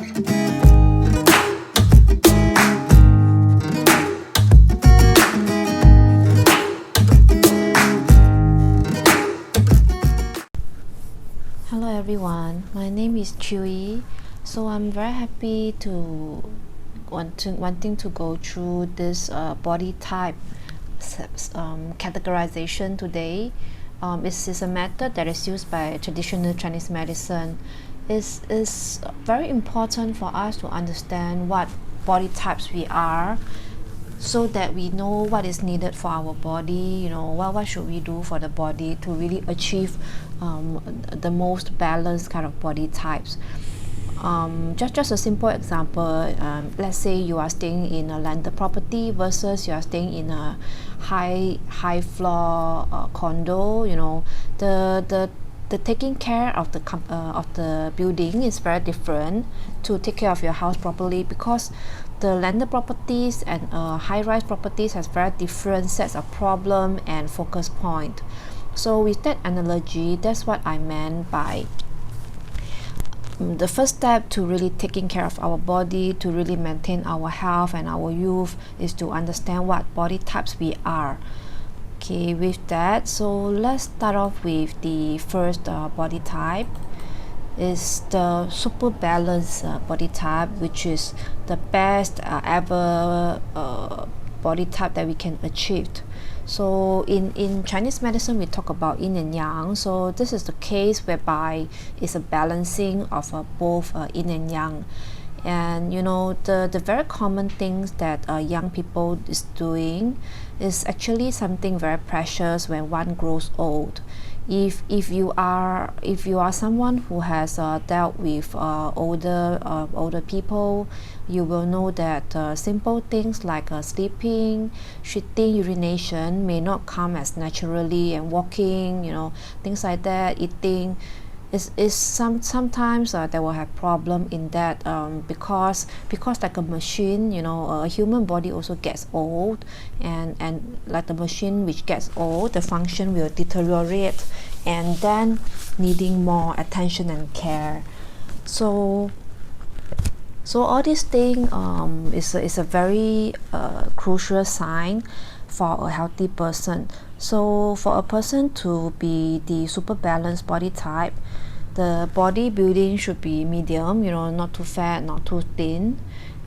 Hello everyone, my name is Chewy. So I'm very happy to wanting to go through this body type categorization today. This is a method that is used by traditional Chinese medicine. It's very important for us to understand what body types we are, so that we know what is needed for our body. What should we do for the body to really achieve the most balanced kind of body types. Just a simple example, let's say you are staying in a landed property versus you are staying in a high floor condo. The taking care of the building is very different to take care of your house properly, because the landed properties and high-rise properties has very different sets of problem and focus point. So with that analogy, that's what I meant by the first step to really taking care of our body, to really maintain our health and our youth, is to understand what body types we are. Okay, with that, so let's start off with the first body type. Is the super balanced body type, which is the best ever body type that we can achieve. So in Chinese medicine, we talk about yin and yang. So this is the case whereby it's a balancing of both yin and yang. And the very common things that young people is doing is actually something very precious when one grows old. If you are someone who has dealt with older people, you will know that simple things like sleeping, shitting, urination may not come as naturally, and walking, things like that, eating. Sometimes they will have problem in that, because like a machine, a human body also gets old, and like the machine which gets old, the function will deteriorate, and then needing more attention and care. So all these things is a very crucial sign for a healthy person. So for a person to be the super balanced body type, the body building should be medium, not too fat, not too thin,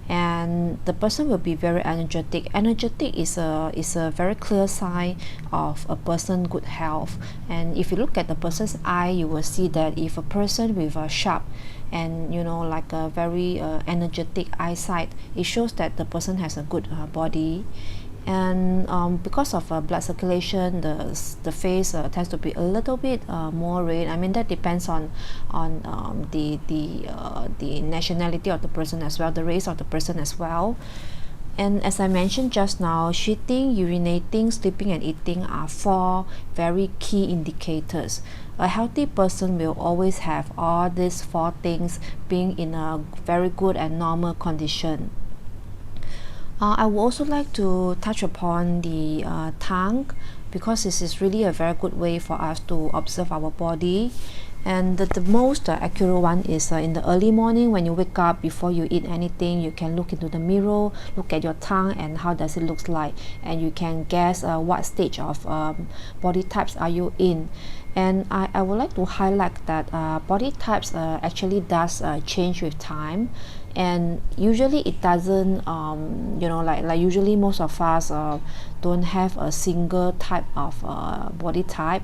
and the person will be very energetic. Energetic is a very clear sign of a person good health. And if you look at the person's eye, you will see that if a person with a sharp and like a very energetic eyesight, it shows that the person has a good body. And because of blood circulation, the face tends to be a little bit more red. I mean, that depends on the nationality of the person as well, the race of the person as well. And as I mentioned just now, shitting, urinating, sleeping and eating are 4 very key indicators. A healthy person will always have all these 4 things being in a very good and normal condition. I would also like to touch upon the tongue, because this is really a very good way for us to observe our body. And the most accurate one is in the early morning when you wake up. Before you eat anything, you can look into the mirror, look at your tongue and how does it look like, and you can guess what stage of body types are you in. And I would like to highlight that body types actually does change with time, and usually it doesn't like usually most of us don't have a single type of body type,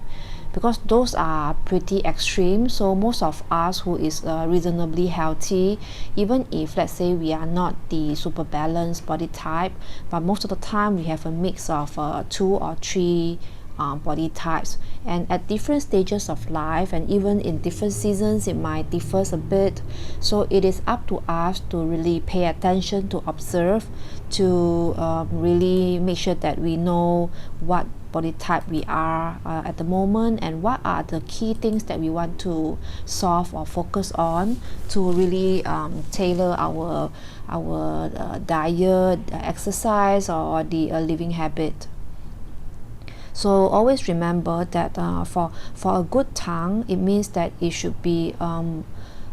because those are pretty extreme. So most of us who is reasonably healthy, even if let's say we are not the super balanced body type, but most of the time we have a mix of 2 or 3 body types, and at different stages of life and even in different seasons it might differ a bit. So it is up to us to really pay attention, to observe, to really make sure that we know what body type we are at the moment, and what are the key things that we want to solve or focus on to really tailor our diet, exercise, or the living habit. So always remember that for a good tongue, it means that it should be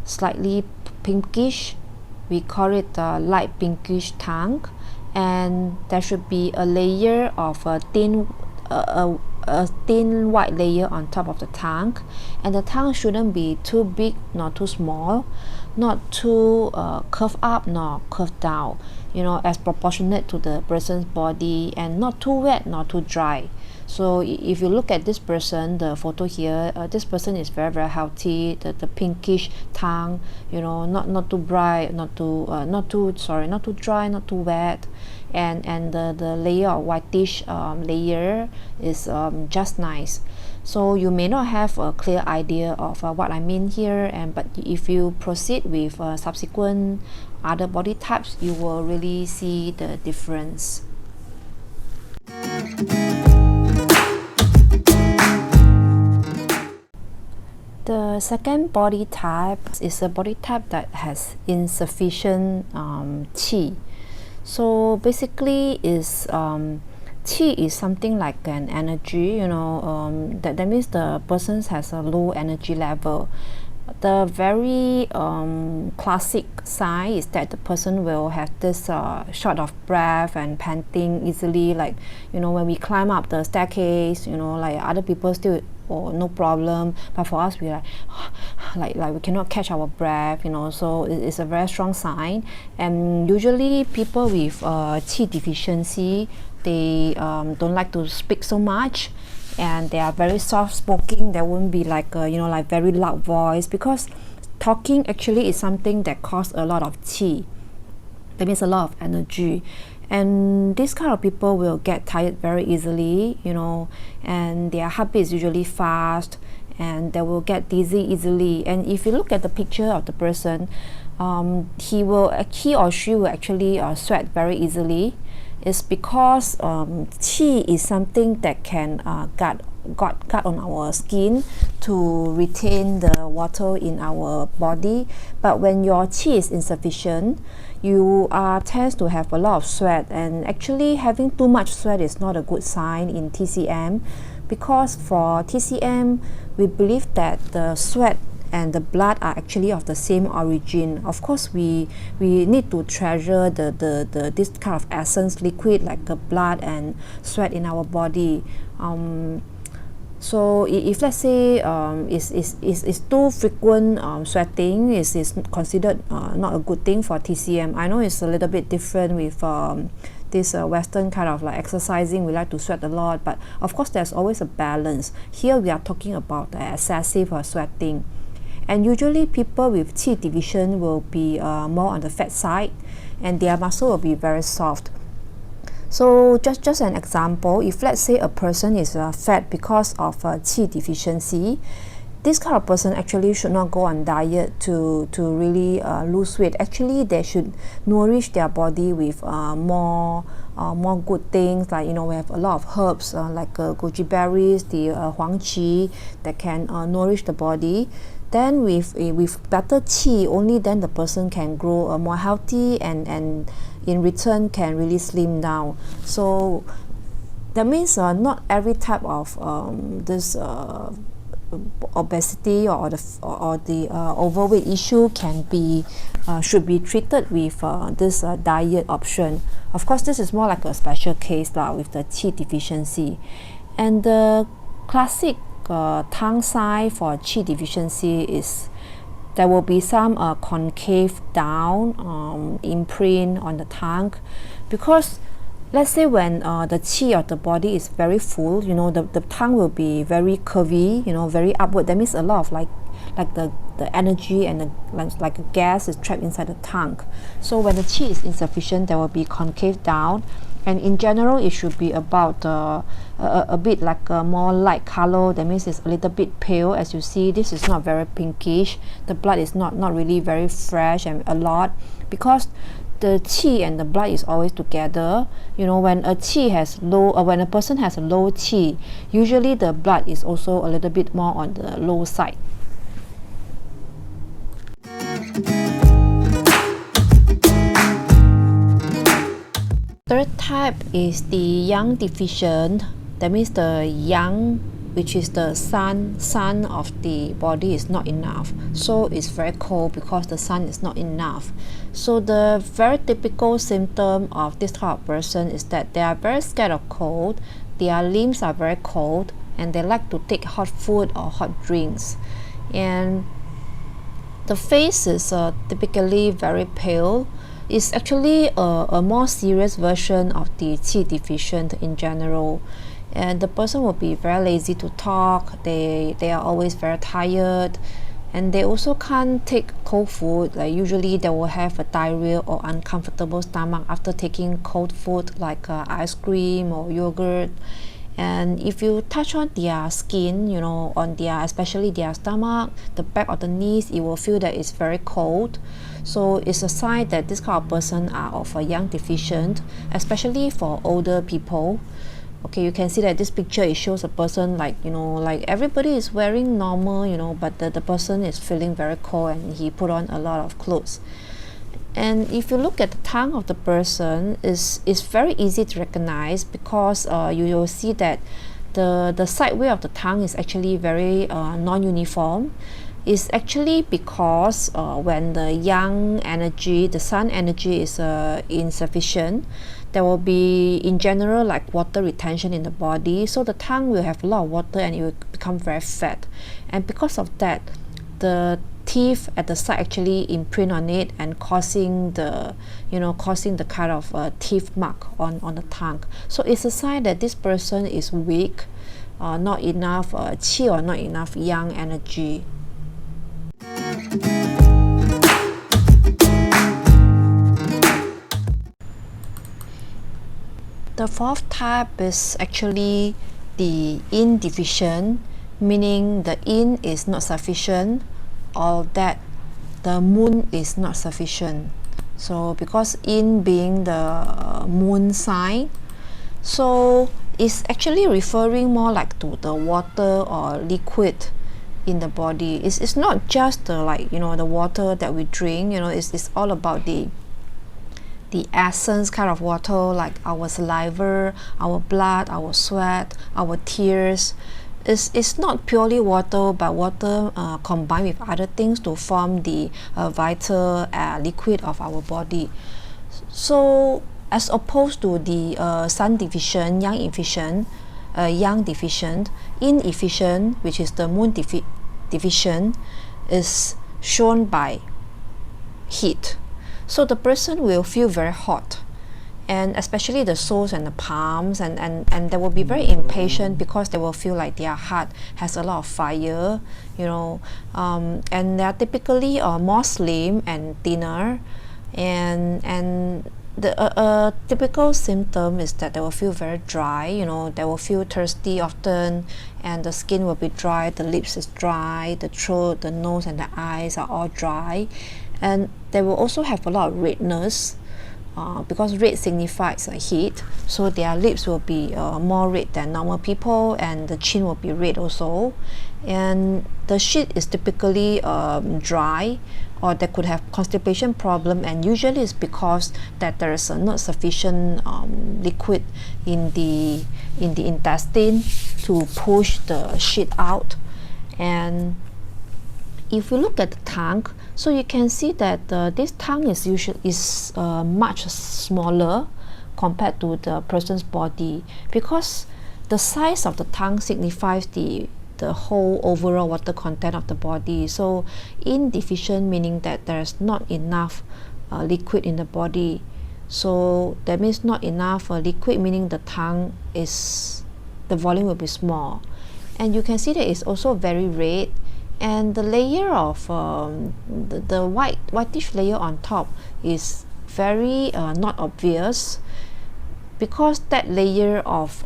slightly pinkish, we call it the light pinkish tongue, and there should be a layer of a thin white layer on top of the tongue, and the tongue shouldn't be too big nor too small, not too curved up nor curved down, as proportionate to the person's body, and not too wet nor too dry. So if you look at this person, the photo here, this person is very, very healthy. The pinkish tongue, not too bright, not too dry, not too wet, and the layer of whitish layer is just nice. So you may not have a clear idea of what I mean here, but if you proceed with subsequent other body types, you will really see the difference. The second body type is a body type that has insufficient qi. So basically qi is something like an energy, that means the person has a low energy level. The very classic sign is that the person will have this short of breath and panting easily, like when we climb up the staircase, like other people still no problem, but for us we like we cannot catch our breath, so it's a very strong sign. And usually people with qi deficiency, they don't like to speak so much, and they are very soft spoken. There won't be like like very loud voice, because talking actually is something that costs a lot of qi, that means a lot of energy. And this kind of people will get tired very easily, and their heartbeat is usually fast, and they will get dizzy easily. And if you look at the picture of the person, he or she will actually sweat very easily. It's because qi is something that can guard on our skin to retain the water in our body. But when your qi is insufficient, you tends to have a lot of sweat, and actually having too much sweat is not a good sign in TCM, because for TCM we believe that the sweat and the blood are actually of the same origin. Of course, we need to treasure this kind of essence liquid like the blood and sweat in our body. So if let's say is too frequent sweating is considered not a good thing for TCM. I know it's a little bit different with this Western kind of like exercising. We like to sweat a lot, but of course there's always a balance. Here we are talking about the excessive sweating. And usually people with Qi division will be more on the fat side, and their muscle will be very soft. So just an example, if let's say a person is fat because of Qi deficiency, this kind of person actually should not go on diet to really lose weight. Actually, they should nourish their body with more good things, like we have a lot of herbs like goji berries, the huang qi, that can nourish the body. Then with better qi, only then the person can grow more healthy, and in return can really slim down. So that means not every type of this obesity or the overweight issue should be treated with this diet option. Of course, this is more like a special case with the Qi deficiency. And the classic tongue sign for Qi deficiency is there will be some concave down imprint on the tongue, because let's say when the qi of the body is very full, the tongue will be very curvy, very upward. That means a lot of like the energy and like a gas is trapped inside the tongue. So when the qi is insufficient, there will be concave down, and in general it should be about a bit like a more light color. That means it's a little bit pale. As you see, this is not very pinkish. The blood is not really very fresh and a lot, because the qi and the blood is always together. When a qi has low, when a person has a low qi, usually the blood is also a little bit more on the low side. Third type is the Yang Deficient. That means the yang which is the sun of the body, is not enough, so it's very cold because the sun is not enough. So the very typical symptom of this type of person is that they are very scared of cold, their limbs are very cold, and they like to take hot food or hot drinks. And the face is typically very pale. It's actually a more serious version of the Qi deficient in general. And the person will be very lazy to talk, they are always very tired, and they also can't take cold food. Like usually they will have a diarrhea or uncomfortable stomach after taking cold food like ice cream or yogurt. And if you touch on their skin, on their, especially their stomach, the back of the knees, you will feel that it's very cold. So it's a sign that this kind of person are of a Yang deficient, especially for older people. Okay, you can see that this picture, it shows a person like everybody is wearing normal, but the person is feeling very cold and he put on a lot of clothes. And if you look at the tongue of the person, it's very easy to recognize, because you will see that the side way of the tongue is actually very non-uniform. It's actually because when the yang energy, the sun energy, is insufficient, there will be in general like water retention in the body, so the tongue will have a lot of water and it will become very fat. And because of that, the teeth at the side actually imprint on it and causing the kind of teeth mark on the tongue. So it's a sign that this person is weak, not enough qi or not enough yang energy. The fourth type is actually the Yin Deficient, meaning the Yin is not sufficient, or that the moon is not sufficient. So because Yin being the moon sign, so it's actually referring more like to the water or liquid in the body. It's not just the the water that we drink. It's all about the essence kind of water, like our saliva, our blood, our sweat, our tears. It's not purely water, but water combined with other things to form the vital liquid of our body. So as opposed to the sun deficient, yang efficient, yang deficient, yin efficient, which is the moon deficient, is shown by heat. So the person will feel very hot, and especially the soles and the palms, and they will be very impatient because they will feel like their heart has a lot of fire, and they are typically more slim and thinner, and the typical symptom is that they will feel very dry. They will feel thirsty often, and the skin will be dry, the lips is dry, the throat, the nose and the eyes are all dry, and they will also have a lot of redness, because red signifies heat, so their lips will be more red than normal people, and the chin will be red also, and the shit is typically dry, or they could have constipation problem, and usually it's because that there is not sufficient liquid in the intestine to push the shit out. And if you look at the tongue, so you can see that this tongue is much smaller compared to the person's body, because the size of the tongue signifies the whole overall water content of the body. So Yin deficient meaning that there's not enough liquid in the body. So that means not enough liquid, meaning the tongue is, the volume will be small, and you can see that it's also very red, and the layer of the whitish layer on top is very not obvious, because that layer of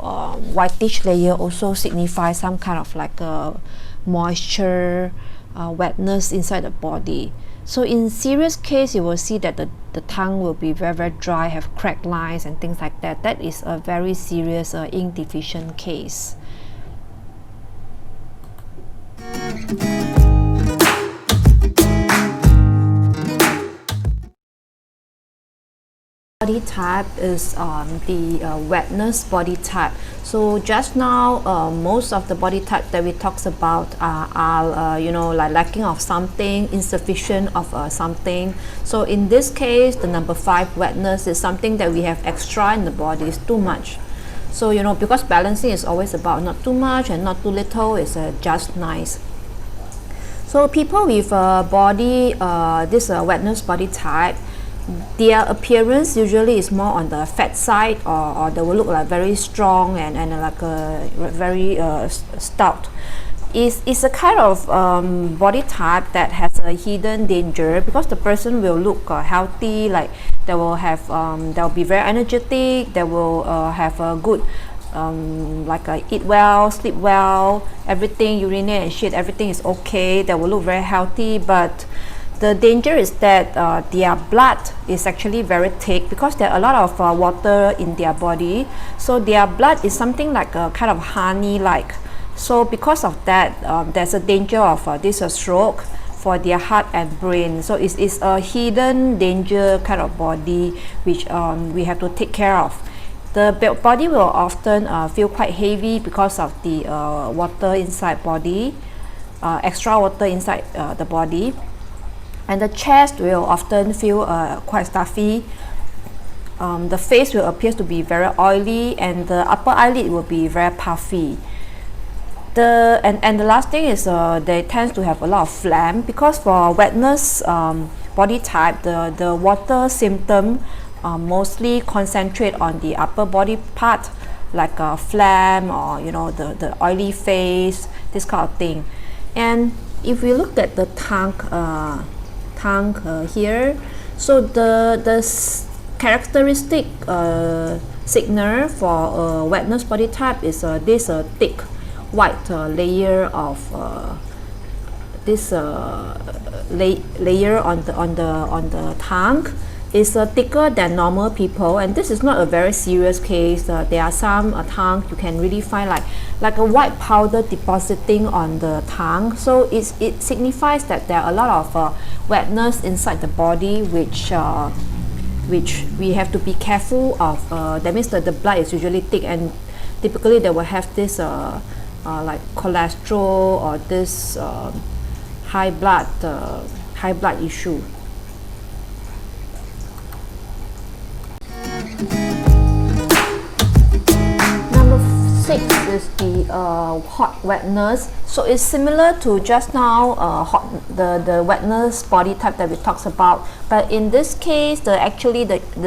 whitish layer also signifies some kind of like a moisture, wetness inside the body. So in serious case, you will see that the tongue will be very, very dry, have cracked lines and things like that. That is a very serious Yin deficient case. Body type is the wetness body type. So just now, most of the body type that we talked about are like lacking of something, insufficient of something. So in this case, the number 5 wetness is something that we have extra in the body, it's too much. So because balancing is always about not too much and not too little, it's just nice. So people with body this wetness body type, their appearance usually is more on the fat side, or they will look like very strong and like a very stout. It's a kind of body type that has a hidden danger, because the person will look healthy, like they will have they'll be very energetic, they will have a good eat well, sleep well, everything, urinate and shit, everything is okay, they will look very healthy. But the danger is that their blood is actually very thick, because there are a lot of water in their body. So their blood is something like a kind of honey like. So because of that, there's a danger of this stroke for their heart and brain. So it's a hidden danger kind of body, which we have to take care of. The body will often feel quite heavy because of the water inside body, extra water inside the body. And the chest will often feel quite stuffy. The face will appear to be very oily, and the upper eyelid will be very puffy. And the last thing is they tend to have a lot of phlegm, because for wetness body type, the water symptom mostly concentrate on the upper body part, like phlegm, or the oily face, this kind of thing. And if we look at the tongue here, so the characteristic signal for wetness body type is this thick white layer of this layer on the tongue is thicker than normal people. And this is not a very serious case. There are some tongue you can really find like a white powder depositing on the tongue. So it signifies that there are a lot of wetness inside the body, which we have to be careful of. That means that the blood is usually thick, and typically they will have this like cholesterol, or this high blood issue. Number 6 is the hot wetness. So it's similar to just now the wetness body type that we talked about, but in this case the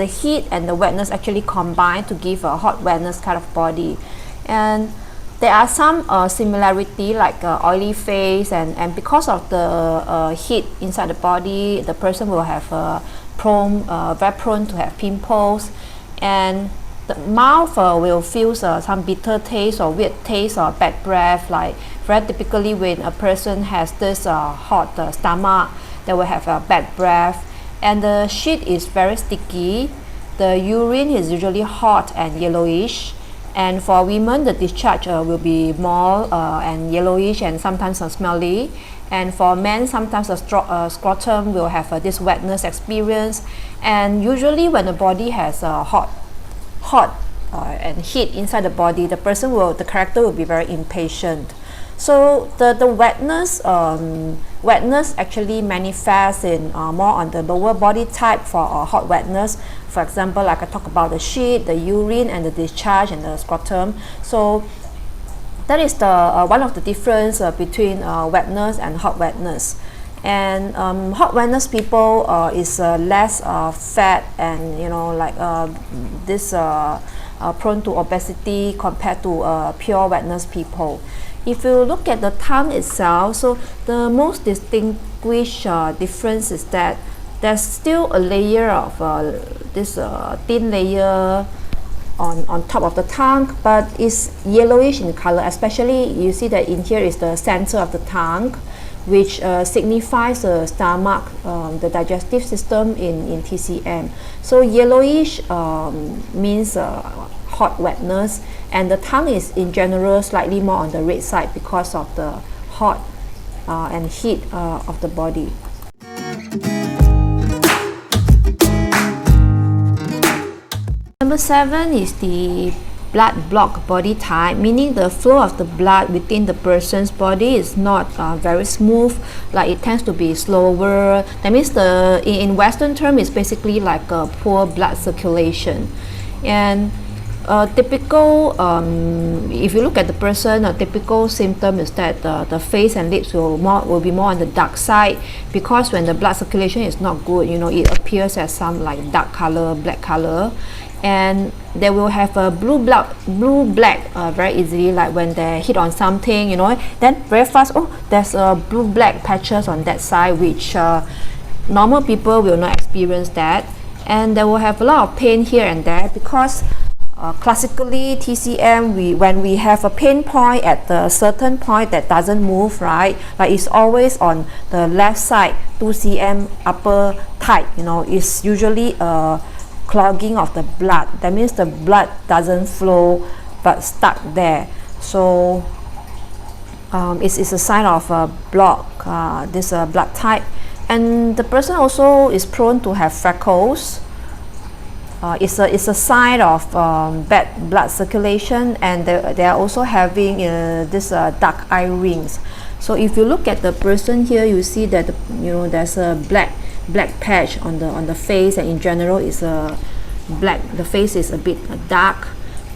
heat and the wetness actually combine to give a hot wetness kind of body. And there are some similarity, like oily face, and because of the heat inside the body, the person will have very prone to have pimples, and the mouth will feel some bitter taste or weird taste or bad breath. Like very typically when a person has this hot stomach, they will have a bad breath, and the shit is very sticky. The urine is usually hot and yellowish. And for women, the discharge will be more and yellowish and sometimes smelly. And for men, sometimes the scrotum will have this wetness experience. And usually when the body has hot and heat inside the body, the character will be very impatient. So the wetness actually manifests in more on the lower body type for hot wetness. For example, like I talked about the shit, the urine, and the discharge, and the scrotum. So that is the one of the difference between wetness and hot wetness. And hot wetness people is less fat, and this prone to obesity compared to pure wetness people. If you look at the tongue itself, so the most distinguished difference is that there's still a layer of this thin layer on top of the tongue, but it's yellowish in color. Especially you see that in here is the center of the tongue, which signifies the stomach, the digestive system in TCM. So yellowish means hot wetness, and the tongue is in general slightly more on the red side because of the hot and heat of the body. Number 7 is the blood block body type, meaning the flow of the blood within the person's body is not very smooth, like it tends to be slower. That means in Western term is basically like a poor blood circulation. And typical, if you look at the person, a typical symptom is that the face and lips will be more on the dark side, because when the blood circulation is not good, it appears as some like dark color, black color. And they will have a blue black very easily, like when they hit on something, then very fast, there's a blue black patches on that side, which normal people will not experience that. And they will have a lot of pain here and there, because classically TCM, when we have a pain point at a certain point that doesn't move, right, like it's always on the left side 2 cm upper type, it's usually a clogging of the blood. That means the blood doesn't flow but stuck there. So it's a sign of a block, this blood type. And the person also is prone to have freckles. It's a sign of bad blood circulation, and they are also having this dark eye rings. So if you look at the person here, you see that there's a black patch on the face, and in general it's a black. The face is a bit dark,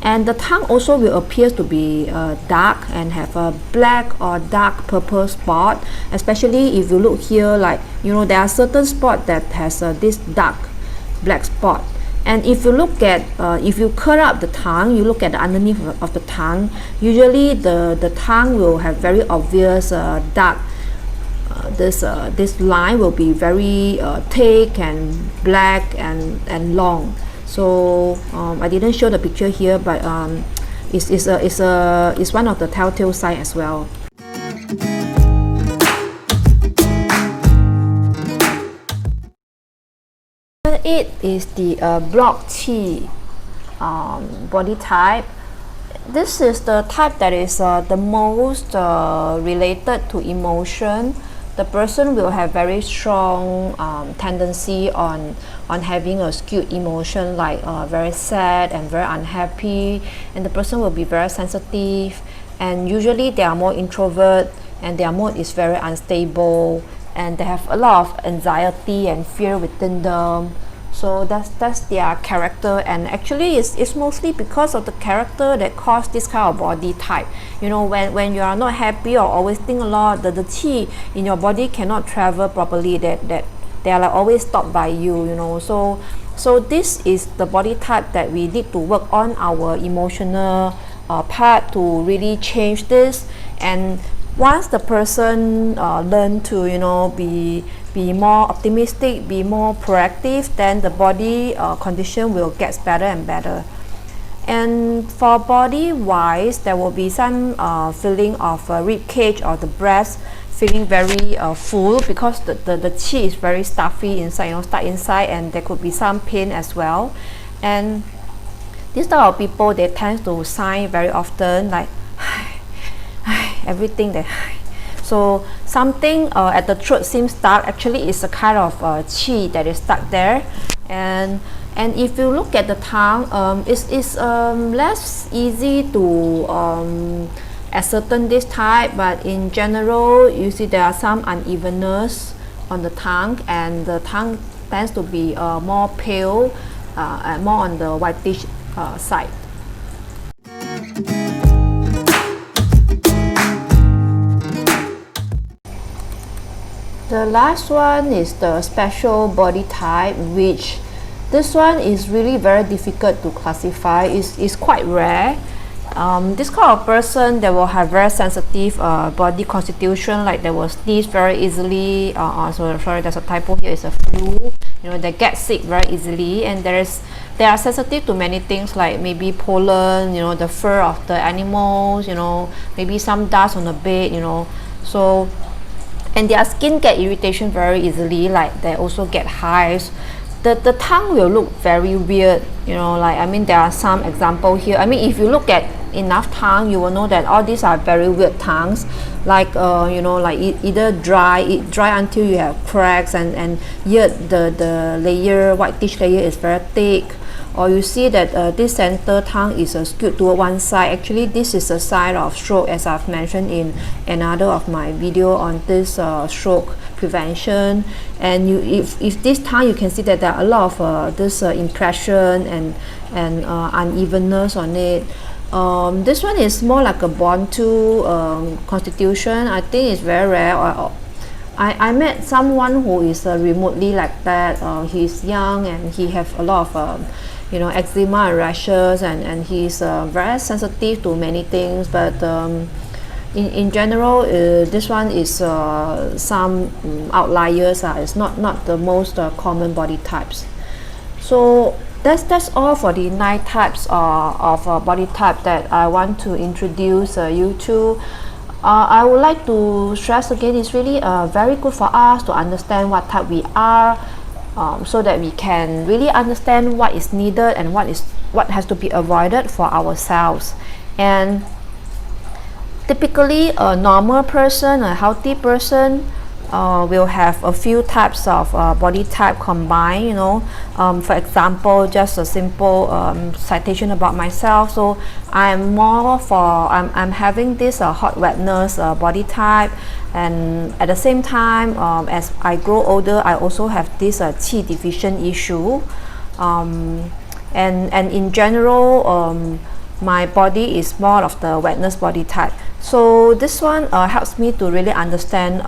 and the tongue also will appear to be dark and have a black or dark purple spot. Especially if you look here, like there are certain spots that has this dark black spot. And if you look at, if you curl up the tongue, you look at the underneath of the tongue, usually the tongue will have very obvious dark, this line will be very thick and black and long. So I didn't show the picture here, but it's one of the telltale signs as well. Number 8 is the block Qi body type. This is the type that is the most related to emotion. The person will have very strong tendency on having a skewed emotion, like very sad and very unhappy, and the person will be very sensitive, and usually they are more introvert, and their mood is very unstable, and they have a lot of anxiety and fear within them. So that's their character, and actually it's mostly because of the character that cause this kind of body type. When you are not happy or always think a lot, the qi in your body cannot travel properly, that they are like always stopped by you, so this is the body type that we need to work on our emotional part to really change this. And once the person learn to be more optimistic, be more proactive, then the body condition will get better and better. And for body wise, there will be some feeling of rib cage or the breast feeling very full, because the qi is very stuffy inside, stuck inside, and there could be some pain as well. And this type of people, they tend to sigh very often, like everything that. So something at the throat seems stuck. Actually, it's a kind of qi that is stuck there. And if you look at the tongue, it's less easy to ascertain this type, but in general, you see there are some unevenness on the tongue, and the tongue tends to be more pale and more on the whitish side. The last one is the special body type, which this one is really very difficult to classify. It's quite rare. This kind of person, they will have very sensitive body constitution, like they will sneeze very easily. Sorry, there's a typo here, it's a flu. They get sick very easily, and they are sensitive to many things, like maybe pollen, the fur of the animals, maybe some dust on the bed, so. And their skin get irritation very easily, like they also get hives. The tongue will look very weird, there are some example here. If you look at enough tongue, you will know that all these are very weird tongues, like either dry until you have cracks, and yet the layer, whitish layer is very thick, or you see that this center tongue is skewed toward one side. Actually, this is a sign of stroke, as I've mentioned in another of my video on this stroke prevention. And if this tongue, you can see that there are a lot of this impression and unevenness on it. This one is more like a born to constitution. I think it's very rare. I met someone who is remotely like that. He's young and he has a lot of eczema and rashes, and he's very sensitive to many things, but in general, this one is some outliers. It's not the most common body types. So that's all for the 9 types of body type that I want to introduce you to. I would like to stress again, it's really very good for us to understand what type we are, so that we can really understand what is needed and what has to be avoided for ourselves. And typically, a normal person, a healthy person, will have a few types of body type combined. For example, just a simple citation about myself. So I'm having this hot wetness body type, and at the same time, as I grow older, I also have this Qi deficient issue, and in general, my body is more of the wetness body type. So this one helps me to really understand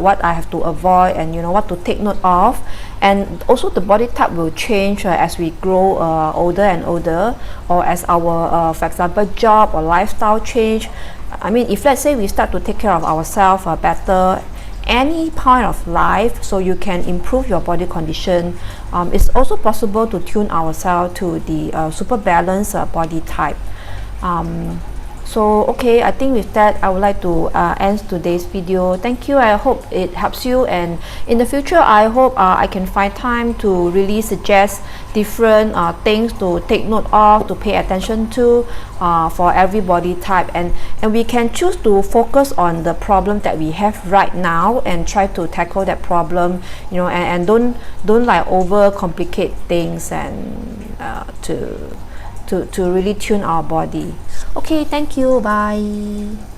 what I have to avoid, and what to take note of. And also the body type will change as we grow older and older, or as our for example job or lifestyle change. I mean, if let's say we start to take care of ourselves better any point of life, so you can improve your body condition. It's also possible to tune ourselves to the super balanced body type. So okay, I think with that I would like to end today's video. Thank you. I hope it helps you, and in the future I hope I can find time to really suggest different things to take note of, to pay attention to for every body type, and we can choose to focus on the problem that we have right now and try to tackle that problem, and don't like over complicate things, and to really tune our body. Okay, thank you. Bye.